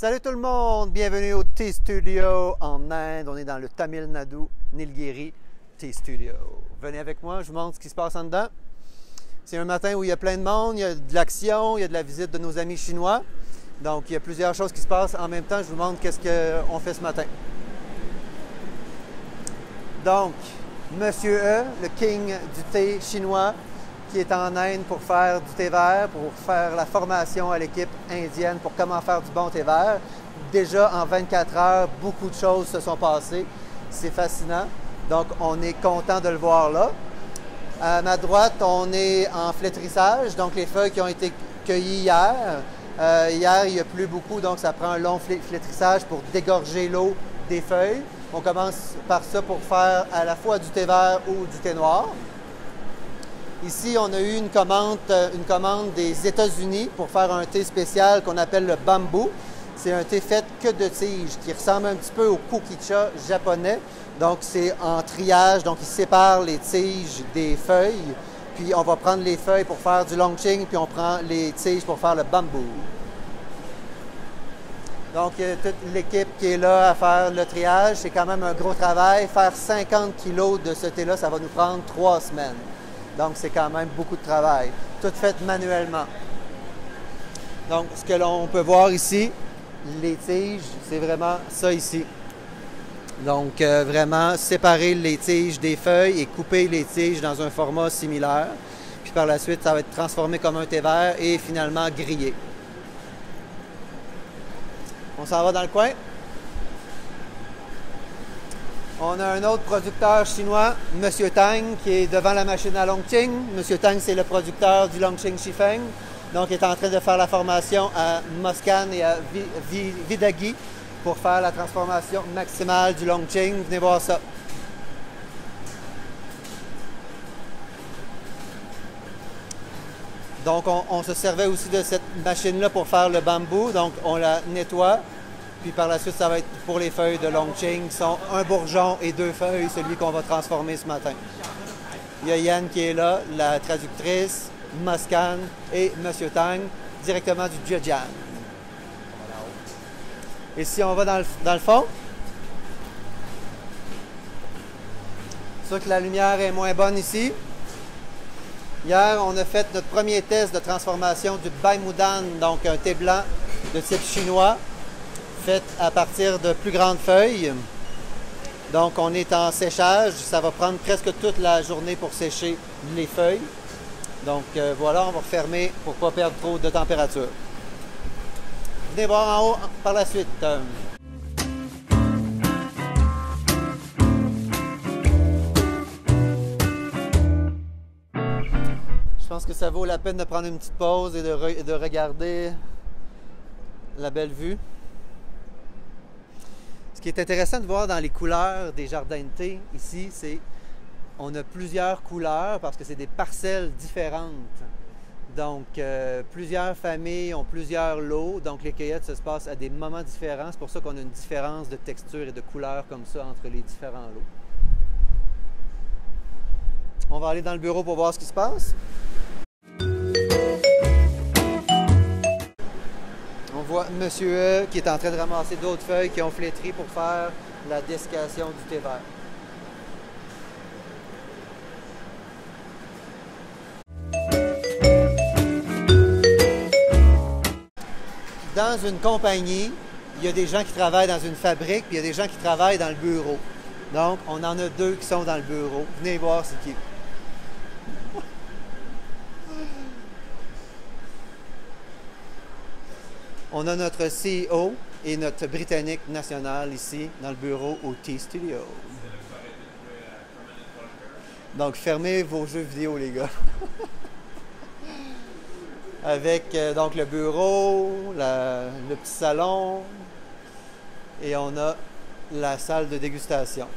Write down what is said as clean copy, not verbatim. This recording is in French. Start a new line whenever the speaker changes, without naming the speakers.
Salut tout le monde, bienvenue au Tea Studio en Inde. On est dans le Tamil Nadu, Nilgiri Tea Studio. Venez avec moi, je vous montre ce qui se passe en dedans. C'est un matin où il y a plein de monde, il y a de l'action, il y a de la visite de nos amis chinois. Donc il y a plusieurs choses qui se passent en même temps. Je vous montre qu'est-ce qu'on fait ce matin. Donc, Monsieur E, le king du thé chinois, qui est en Inde pour faire du thé vert, pour faire la formation à l'équipe indienne pour comment faire du bon thé vert. Déjà, en 24 heures, beaucoup de choses se sont passées. C'est fascinant. Donc, on est content de le voir là. À ma droite, on est en flétrissage, donc les feuilles qui ont été cueillies hier. Hier, il n'y a plus beaucoup, donc ça prend un long flétrissage pour dégorger l'eau des feuilles. On commence par ça pour faire à la fois du thé vert ou du thé noir. Ici, on a eu une commande des États-Unis pour faire un thé spécial qu'on appelle le bambou. C'est un thé fait que de tiges, qui ressemble un petit peu au kukicha japonais. Donc, c'est en triage, donc ils séparent les tiges des feuilles. Puis, on va prendre les feuilles pour faire du longqing, puis on prend les tiges pour faire le bambou. Donc, toute l'équipe qui est là à faire le triage, c'est quand même un gros travail. Faire 50 kilos de ce thé-là, ça va nous prendre 3 semaines. Donc, c'est quand même beaucoup de travail. Tout fait manuellement. Donc, ce que l'on peut voir ici, les tiges, c'est vraiment ça ici. Donc, vraiment séparer les tiges des feuilles et couper les tiges dans un format similaire. Puis par la suite, ça va être transformé comme un thé vert et finalement grillé. On s'en va dans le coin. On a un autre producteur chinois, Monsieur Tang, qui est devant la machine à longqing. Monsieur Tang, c'est le producteur du longqing Shifeng. Donc, il est en train de faire la formation à Muscan et à Vidagi pour faire la transformation maximale du longqing. Venez voir ça. Donc, on se servait aussi de cette machine-là pour faire le bambou. Donc, on la nettoie. Puis par la suite, ça va être pour les feuilles de longqing qui sont un bourgeon et 2 feuilles, celui qu'on va transformer ce matin. Il y a Yann qui est là, la traductrice, Muscan et Monsieur Tang, directement du Zhejiang. Et si on va dans le fond, c'est sûr que la lumière est moins bonne ici. Hier, on a fait notre premier test de transformation du Bai Mudan, donc un thé blanc de type chinois, fait à partir de plus grandes feuilles. Donc, on est en séchage. Ça va prendre presque toute la journée pour sécher les feuilles. Donc, voilà, on va refermer pour ne pas perdre trop de température. Venez voir en haut par la suite. Je pense que ça vaut la peine de prendre une petite pause et de regarder la belle vue. Ce qui est intéressant de voir dans les couleurs des jardins de thé ici, c'est qu'on a plusieurs couleurs parce que c'est des parcelles différentes. Donc, plusieurs familles ont plusieurs lots. Donc, les cueillettes se passent à des moments différents. C'est pour ça qu'on a une différence de texture et de couleur comme ça entre les différents lots. On va aller dans le bureau pour voir ce qui se passe. On voit Monsieur E qui est en train de ramasser d'autres feuilles qui ont flétri pour faire la dessiccation du thé vert. Dans une compagnie, il y a des gens qui travaillent dans une fabrique, puis il y a des gens qui travaillent dans le bureau. Donc, on en a 2 qui sont dans le bureau. Venez voir c'est qui. On a notre CEO et notre Britannique national ici dans le bureau au Tea Studio. Donc, fermez vos jeux vidéo, les gars. Avec donc le bureau, le petit salon et on a la salle de dégustation.